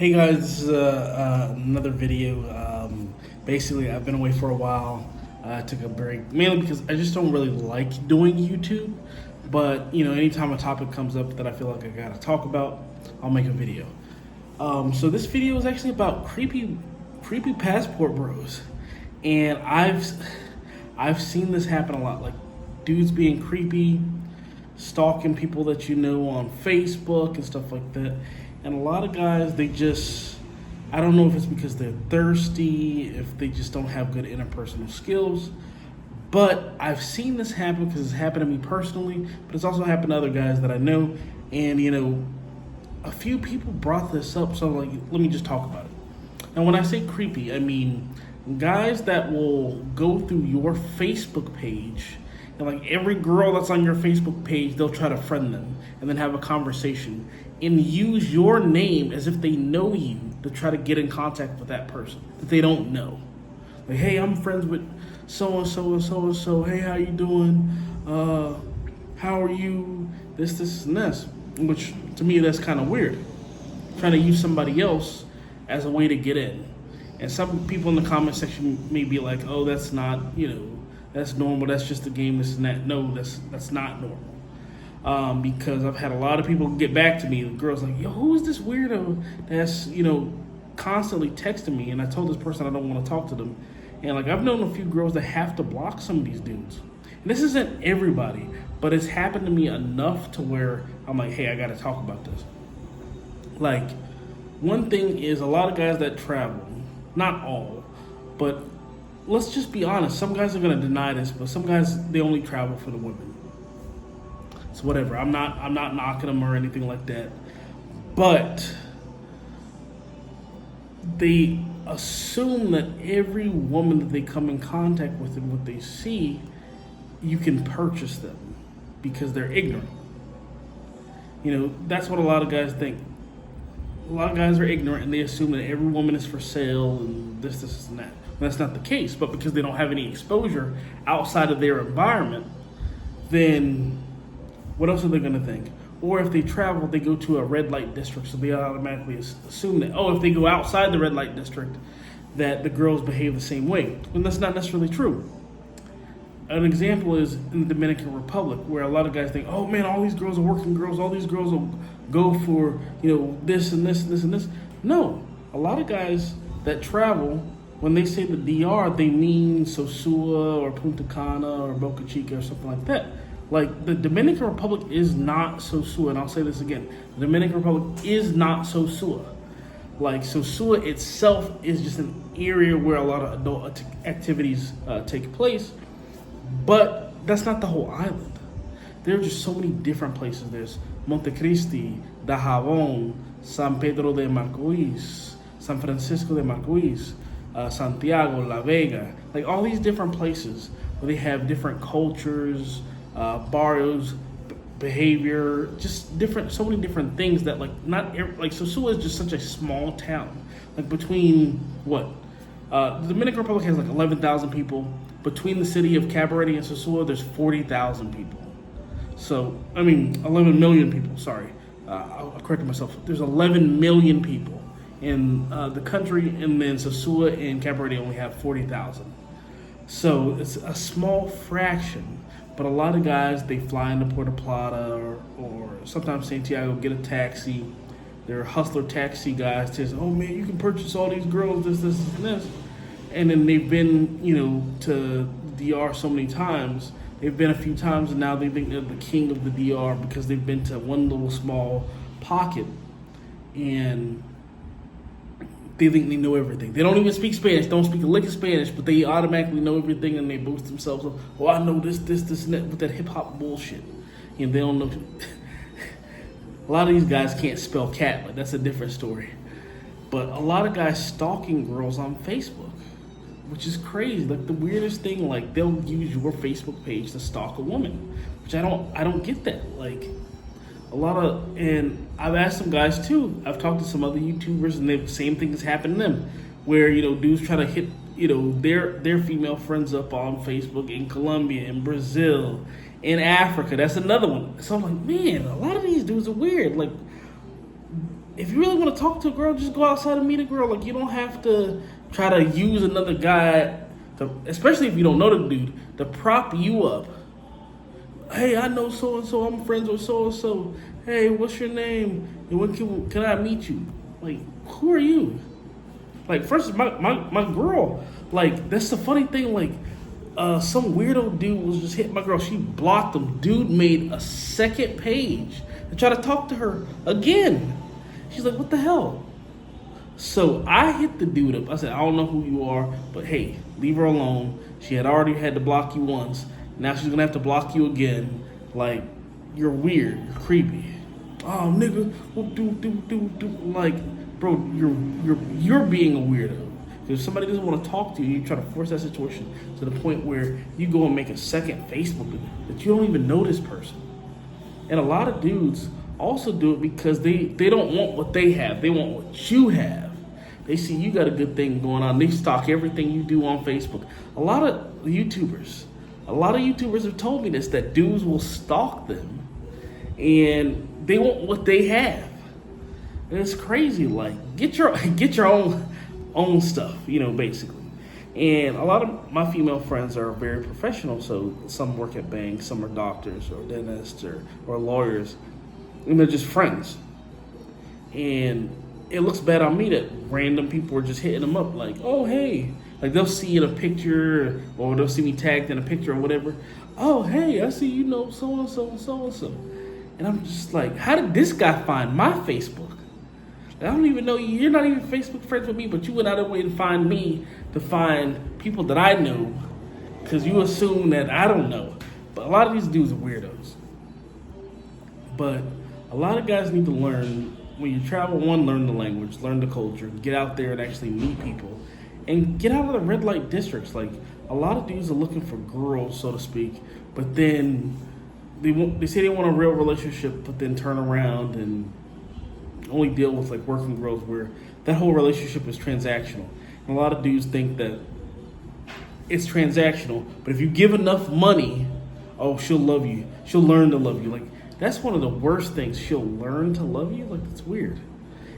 Hey guys, this is another video. Basically, I've been away for a while. I took a break mainly because I just don't really like doing YouTube. But anytime a topic comes up that I feel like I gotta talk about, I'll make a video. So this video is actually about creepy passport bros, and I've seen this happen a lot. Like dudes being creepy, stalking people that you know on Facebook and stuff like that. And a lot of guys, I don't know if it's because they're thirsty, if they just don't have good interpersonal skills, but I've seen this happen because it's happened to me personally, but it's also happened to other guys that I know. And, a few people brought this up, so let me just talk about it. And when I say creepy, I mean guys that will go through your Facebook page, and like every girl that's on your Facebook page, they'll try to friend them and then have a conversation and use your name as if they know you to try to get in contact with that person that they don't know. Like, hey, I'm friends with so and so and so and so. Hey, how you doing? How are you? This, and this. Which to me, that's kind of weird. Trying to use somebody else as a way to get in. And some people in the comment section may be like, oh, that's not, that's normal. That's just a game. This and that. No, that's not normal. Because I've had a lot of people get back to me. The girls like, yo, who is this weirdo that's, constantly texting me? And I told this person I don't want to talk to them. And like, I've known a few girls that have to block some of these dudes. And this isn't everybody, but it's happened to me enough to where I'm like, hey, I got to talk about this. Like, one thing is a lot of guys that travel, not all, but let's just be honest. Some guys are going to deny this, but some guys, they only travel for the women. So whatever, I'm not knocking them or anything like that, but they assume that every woman that they come in contact with and what they see, you can purchase them because they're ignorant. That's what a lot of guys think. A lot of guys are ignorant and they assume that every woman is for sale and this and that. And that's not the case, but because they don't have any exposure outside of their environment, then what else are they going to think? Or if they travel, they go to a red light district, so they automatically assume that, if they go outside the red light district, that the girls behave the same way. And that's not necessarily true. An example is in the Dominican Republic, where a lot of guys think, oh man, all these girls are working girls, all these girls will go for, this and this and this and this. No, a lot of guys that travel, when they say the DR, they mean Sosua or Punta Cana or Boca Chica or something like that. Like, the Dominican Republic is not Sosua, and I'll say this again. The Dominican Republic is not Sosua. Like, Sosua itself is just an area where a lot of adult activities take place, but that's not the whole island. There are just so many different places. There's Montecristi, Dajabon, San Pedro de Macorís, San Francisco de Macorís, Santiago, La Vega. Like, all these different places where they have different cultures, barrios, behavior, just so many different things that Sosua is just such a small town. Like between the Dominican Republic has like 11,000 people. Between the city of Cabarete and Sosua, there's 40,000 people. So, 11 million people, sorry. I'll correct myself. There's 11 million people in the country, and then Sosua and Cabarete only have 40,000. So it's a small fraction. But a lot of guys, they fly into Puerto Plata or sometimes Santiago, get a taxi. They're hustler taxi guys. Says, oh man, you can purchase all these girls, this, and this. And then they've been, to DR so many times. They've been a few times, and now they think they're the king of the DR because they've been to one little small pocket. And they think they know everything. They don't even speak Spanish, don't speak a lick of Spanish, but they automatically know everything, and they boast themselves up, oh, I know this, and that, with that hip-hop bullshit. They don't know. A lot of these guys can't spell cat, but that's a different story. But a lot of guys stalking girls on Facebook, which is crazy. Like, the weirdest thing, like, they'll use your Facebook page to stalk a woman, which I don't get that. Like, and I've asked some guys too. I've talked to some other YouTubers, and the same thing has happened to them, where dudes try to hit their female friends up on Facebook in Colombia, in Brazil, in Africa. That's another one. So I'm like, man, a lot of these dudes are weird. Like, if you really want to talk to a girl, just go outside and meet a girl. Like, you don't have to try to use another guy, especially if you don't know the dude, to prop you up. Hey, I know so and so. I'm friends with so and so. Hey, what's your name? And when can I meet you? Like, who are you? Like, first, my girl. Like, that's the funny thing. Like, some weirdo dude was just hitting my girl. She blocked him. Dude made a second page to try to talk to her again. She's like, what the hell? So I hit the dude up. I said, I don't know who you are, but hey, leave her alone. She had already had to block you once. Now she's gonna have to block you again. Like, you're weird. You're creepy. Oh, nigga, what do? Like, bro, you're being a weirdo. If somebody doesn't want to talk to you, you try to force that situation to the point where you go and make a second Facebook that you don't even know this person. And a lot of dudes also do it because they don't want what they have. They want what you have. They see you got a good thing going on. They stalk everything you do on Facebook. A lot of YouTubers have told me this, that dudes will stalk them and they want what they have. And it's crazy. Like, get your own stuff, basically. And a lot of my female friends are very professional. So some work at banks, some are doctors or dentists or lawyers, and they're just friends. And it looks bad on me that random people are just hitting them up like, oh, hey. Like, they'll see in a picture or they'll see me tagged in a picture or whatever. Oh, hey, I see you know so-and-so and so-and-so. And I'm just like, how did this guy find my Facebook? I don't even know you. You're not even Facebook friends with me, but you went out of the way to find me, to find people that I know, because you assume that I don't know. But a lot of these dudes are weirdos. But a lot of guys need to learn, when you travel, one, learn the language, learn the culture, get out there and actually meet people, and get out of the red light districts. Like, a lot of dudes are looking for girls, so to speak, but then they say they want a real relationship, but then turn around and only deal with like working girls, where that whole relationship is transactional. And a lot of dudes think that it's transactional, but if you give enough money, oh, she'll love you. She'll learn to love you. Like, that's one of the worst things. She'll learn to love you? Like, that's weird.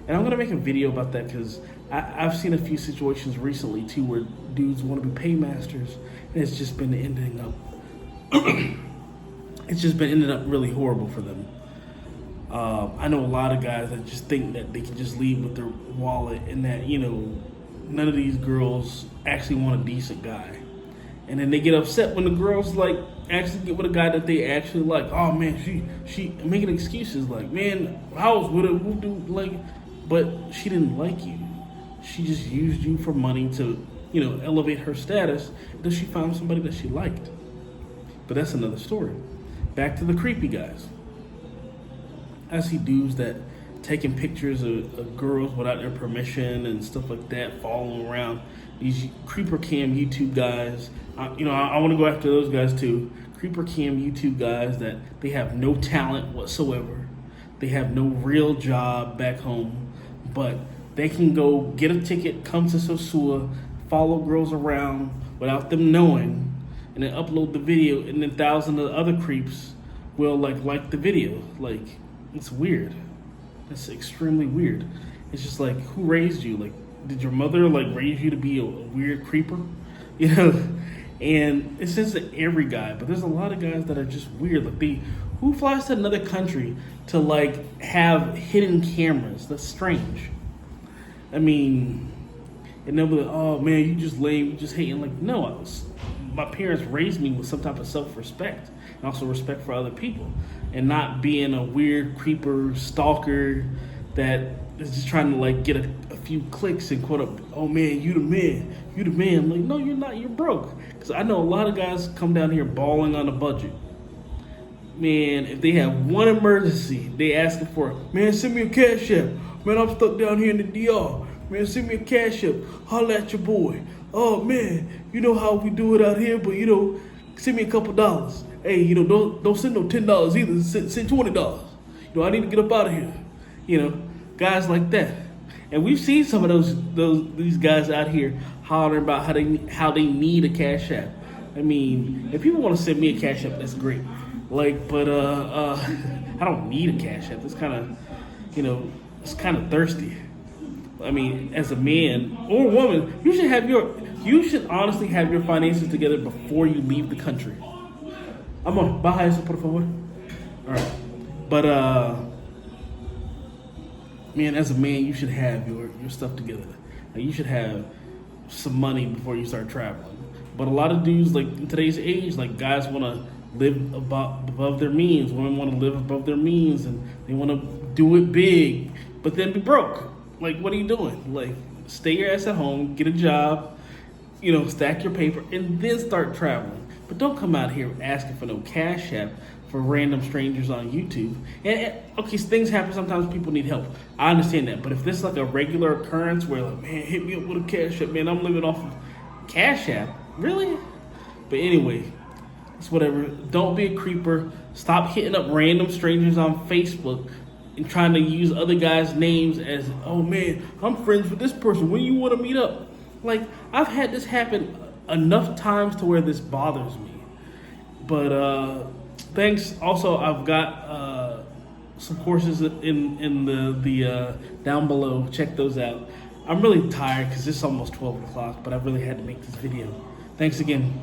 And I'm gonna make a video about that because I've seen a few situations recently too where dudes want to be paymasters, and it's just been ending up really horrible for them. I know a lot of guys that just think that they can just leave with their wallet, and that, none of these girls actually want a decent guy. And then they get upset when the girls like actually get with a guy that they actually like. Oh man, she making excuses like, man, I was with her, like, but she didn't like you. She just used you for money to, elevate her status until she found somebody that she liked. But that's another story. Back to the creepy guys. I see dudes that taking pictures of girls without their permission and stuff like that, following around these creeper cam YouTube guys. I want to go after those guys too. Creeper cam YouTube guys that they have no talent whatsoever. They have no real job back home, but they can go get a ticket, come to Sosua, follow girls around without them knowing, and then upload the video, and then thousands of other creeps will like the video. Like, it's weird. That's extremely weird. It's just like, who raised you? Like, did your mother raise you to be a weird creeper? And it's just every guy, but there's a lot of guys that are just weird. Like, who flies to another country to have hidden cameras? That's strange. I mean, and they'll be like, oh man, you just lame, you just hating. Like, no, my parents raised me with some type of self-respect and also respect for other people, and not being a weird creeper stalker that is just trying to get a few clicks and quote up, oh man, you the man. I'm like, no, you're not, you're broke. Because I know a lot of guys come down here balling on a budget. Man, if they have one emergency, they asking for it. Man, send me a cash app. Man, I'm stuck down here in the DR. Man, send me a cash app. Holla at your boy. Oh man, you know how we do it out here, but send me a couple dollars. Hey, don't send no $10 either. Send $20. I need to get up out of here. Guys like that. And we've seen some of these guys out here hollering about how they need a cash app. I mean, if people want to send me a cash app, that's great. But I don't need a cash app. It's kind of, it's kind of thirsty. I mean, as a man or woman, you should honestly have your finances together before you leave the country. Amor, baja eso por favor. All right, but man, as a man, you should have your stuff together. Like, you should have some money before you start traveling. But a lot of dudes, like in today's age, like guys want to live above their means. Women want to live above their means, and they want to do it big, but then be broke. Like, what are you doing? Like, stay your ass at home, get a job, stack your paper, and then start traveling. But don't come out here asking for no cash app for random strangers on YouTube. And okay, things happen. Sometimes people need help. I understand that. But if this is like a regular occurrence where, like, man, hit me up with a cash app, man, I'm living off of cash app. Really? But anyway, it's whatever. Don't be a creeper. Stop hitting up random strangers on Facebook and trying to use other guys' names as, oh man, I'm friends with this person. When you want to meet up? Like, I've had this happen enough times to where this bothers me. But thanks. Also, I've got some courses in the down below. Check those out. I'm really tired because it's almost 12 o'clock, but I really had to make this video. Thanks again.